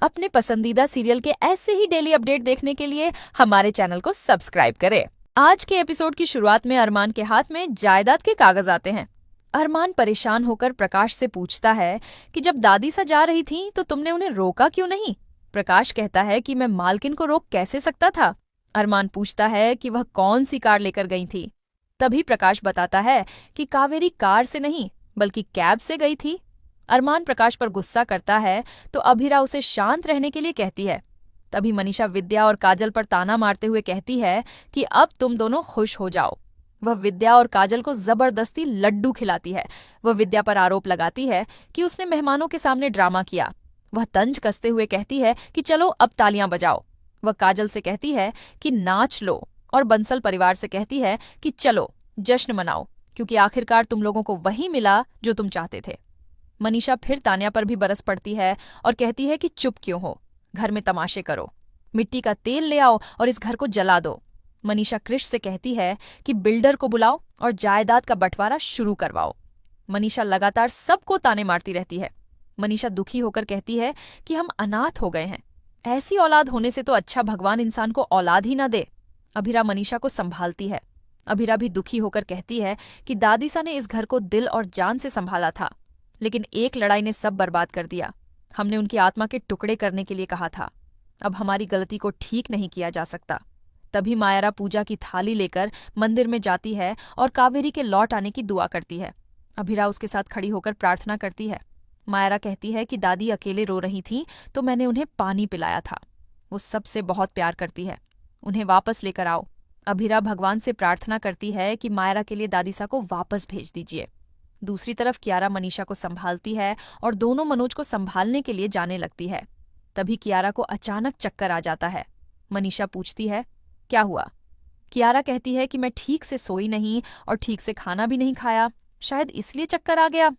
अपने पसंदीदा सीरियल के ऐसे ही डेली अपडेट देखने के लिए हमारे चैनल को सब्सक्राइब करें। आज के एपिसोड की शुरुआत में अरमान के हाथ में जायदाद के कागज आते हैं। अरमान परेशान होकर प्रकाश से पूछता है कि जब दादी सा जा रही थी तो तुमने उन्हें रोका क्यों नहीं। प्रकाश कहता है कि मैं मालकिन को रोक कैसे सकता था। अरमान पूछता है कि वह कौन सी कार लेकर गई थी। तभी प्रकाश बताता है कि कावेरी कार से नहीं बल्कि कैब से गई थी। अरमान प्रकाश पर गुस्सा करता है तो अभिरा उसे शांत रहने के लिए कहती है। तभी मनीषा विद्या और काजल पर ताना मारते हुए कहती है कि अब तुम दोनों खुश हो जाओ। वह विद्या और काजल को जबरदस्ती लड्डू खिलाती है। वह विद्या पर आरोप लगाती है कि उसने मेहमानों के सामने ड्रामा किया। वह तंज कसते हुए कहती है कि चलो अब तालियां बजाओ। वह काजल से कहती है कि नाच लो और बंसल परिवार से कहती है कि चलो जश्न मनाओ, क्योंकि आखिरकार तुम लोगों को वही मिला जो तुम चाहते थे। मनीषा फिर तान्या पर भी बरस पड़ती है और कहती है कि चुप क्यों हो, घर में तमाशे करो, मिट्टी का तेल ले आओ और इस घर को जला दो। मनीषा कृष से कहती है कि बिल्डर को बुलाओ और जायदाद का बंटवारा शुरू करवाओ। मनीषा लगातार सबको ताने मारती रहती है। मनीषा दुखी होकर कहती है कि हम अनाथ हो गए हैं, ऐसी औलाद होने से तो अच्छा भगवान इंसान को औलाद ही न दे। अभिरा मनीषा को संभालती है। अभिरा भी दुखी होकर कहती है कि दादी सा ने इस घर को दिल और जान से संभाला था, लेकिन एक लड़ाई ने सब बर्बाद कर दिया। हमने उनकी आत्मा के टुकड़े करने के लिए कहा था। अब हमारी गलती को ठीक नहीं किया जा सकता। तभी मायरा पूजा की थाली लेकर मंदिर में जाती है और कावेरी के लौट आने की दुआ करती है। अभिरा उसके साथ खड़ी होकर प्रार्थना करती है। मायरा कहती है कि दादी अकेले रो रही थी तो मैंने उन्हें पानी पिलाया था। वो सबसे बहुत प्यार करती है, उन्हें वापस लेकर आओ। अभिरा भगवान से प्रार्थना करती है कि मायरा के लिए दादीसा को वापस भेज दीजिए। दूसरी तरफ कियारा मनीषा को संभालती है और दोनों मनोज को संभालने के लिए जाने लगती है। तभी कियारा को अचानक चक्कर आ जाता है। मनीषा पूछती है क्या हुआ। कियारा कहती है कि मैं ठीक से सोई नहीं और ठीक से खाना भी नहीं खाया, शायद इसलिए चक्कर आ गया।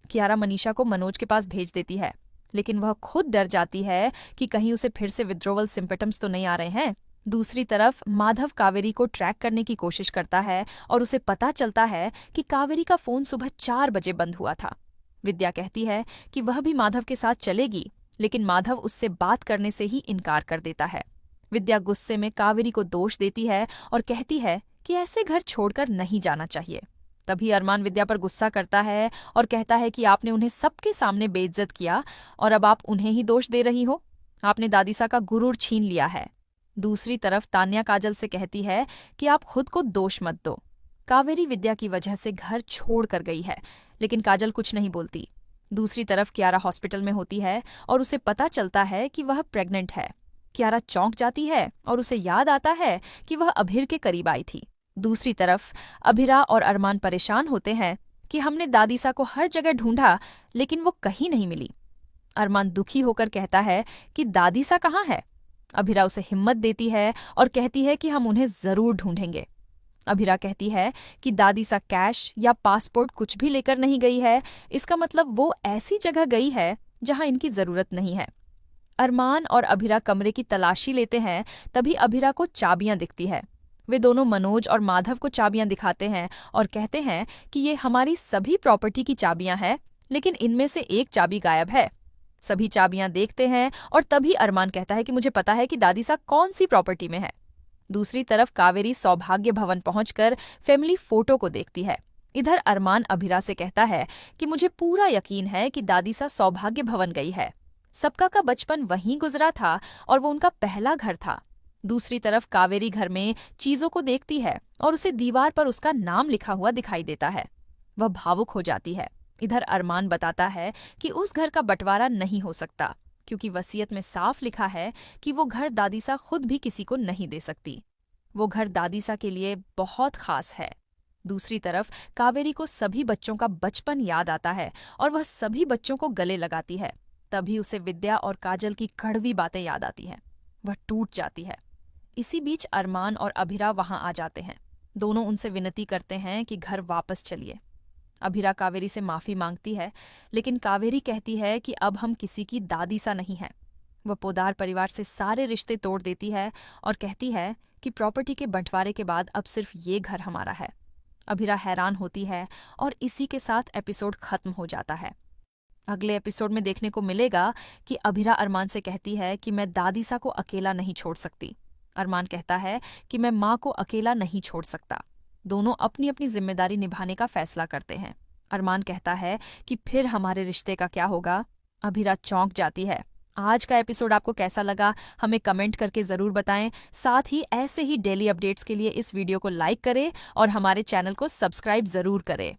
कियारा मनीषा को मनोज के पास भेज देती है, लेकिन वह खुद डर जाती है कि कहीं उसे फिर से विथड्रॉवल सिम्पटम्स तो नहीं आ रहे हैं। दूसरी तरफ माधव कावेरी को ट्रैक करने की कोशिश करता है और उसे पता चलता है कि कावेरी का फोन सुबह 4 बजे बंद हुआ था। विद्या कहती है कि वह भी माधव के साथ चलेगी, लेकिन माधव उससे बात करने से ही इनकार कर देता है। विद्या गुस्से में कावेरी को दोष देती है और कहती है कि ऐसे घर छोड़कर नहीं जाना चाहिए। तभी अरमान विद्या पर गुस्सा करता है और कहता है कि आपने उन्हें सबके सामने बेइज्जत किया और अब आप उन्हें ही दोष दे रही हो। आपने दादीसा का गुरूर छीन लिया है। दूसरी तरफ तान्या काजल से कहती है कि आप खुद को दोष मत दो। कावेरी विद्या की वजह से घर छोड़ कर गई है, लेकिन काजल कुछ नहीं बोलती। दूसरी तरफ कियारा हॉस्पिटल में होती है और उसे पता चलता है कि वह प्रेग्नेंट है। कियारा चौंक जाती है और उसे याद आता है कि वह अभिर के करीब आई थी। दूसरी तरफ अभिरा और अरमान परेशान होते हैं कि हमने दादीसा को हर जगह ढूंढा, लेकिन वो कहीं नहीं मिली। अरमान दुखी होकर कहता है कि दादीसा कहाँ है। अभिरा उसे हिम्मत देती है और कहती है कि हम उन्हें जरूर ढूंढेंगे। अभिरा कहती है कि दादीसा कैश या पासपोर्ट कुछ भी लेकर नहीं गई है, इसका मतलब वो ऐसी जगह गई है जहां इनकी जरूरत नहीं है। अरमान और अभिरा कमरे की तलाशी लेते हैं, तभी अभिरा को चाबियां दिखती है। वे दोनों मनोज और माधव को चाबियां दिखाते हैं और कहते हैं कि ये हमारी सभी प्रॉपर्टी की चाबियां हैं, लेकिन इनमें से एक चाबी गायब है। सभी चाबियां देखते हैं और तभी अरमान कहता है कि मुझे पता है कि दादीसा कौन सी प्रॉपर्टी में है। दूसरी तरफ कावेरी सौभाग्य भवन पहुंचकर फैमिली फोटो को देखती है। इधर अरमान अभिरा से कहता है कि मुझे पूरा यकीन है कि दादीसा सौभाग्य भवन गई है। सबका का बचपन वहीं गुजरा था और वो उनका पहला घर था। दूसरी तरफ कावेरी घर में चीजों को देखती है और उसे दीवार पर उसका नाम लिखा हुआ दिखाई देता है। वह भावुक हो जाती है। इधर अरमान बताता है कि उस घर का बंटवारा नहीं हो सकता, क्योंकि वसीयत में साफ लिखा है कि वो घर दादीसा खुद भी किसी को नहीं दे सकती। वो घर दादीसा के लिए बहुत खास है। दूसरी तरफ कावेरी को सभी बच्चों का बचपन याद आता है और वह सभी बच्चों को गले लगाती है। तभी उसे विद्या और काजल की कड़वी बातें याद आती हैं। वह टूट जाती है। इसी बीच अरमान और अभिरा वहां आ जाते हैं। दोनों उनसे विनती करते हैं कि घर वापस चलिए। अभिरा कावेरी से माफी मांगती है, लेकिन कावेरी कहती है कि अब हम किसी की दादी सा नहीं है। वह पोदार परिवार से सारे रिश्ते तोड़ देती है और कहती है कि प्रॉपर्टी के बंटवारे के बाद अब सिर्फ ये घर हमारा है। अभिरा हैरान होती है और इसी के साथ एपिसोड खत्म हो जाता है। अगले एपिसोड में देखने को मिलेगा कि अभिरा अरमान से कहती है कि मैं दादीसा को अकेला नहीं छोड़ सकती। अरमान कहता है कि मैं माँ को अकेला नहीं छोड़ सकता। दोनों अपनी अपनी जिम्मेदारी निभाने का फैसला करते हैं। अरमान कहता है कि फिर हमारे रिश्ते का क्या होगा। अभिरा चौंक जाती है। आज का एपिसोड आपको कैसा लगा हमें कमेंट करके जरूर बताएं। साथ ही ऐसे ही डेली अपडेट्स के लिए इस वीडियो को लाइक करें और हमारे चैनल को सब्सक्राइब जरूर करें।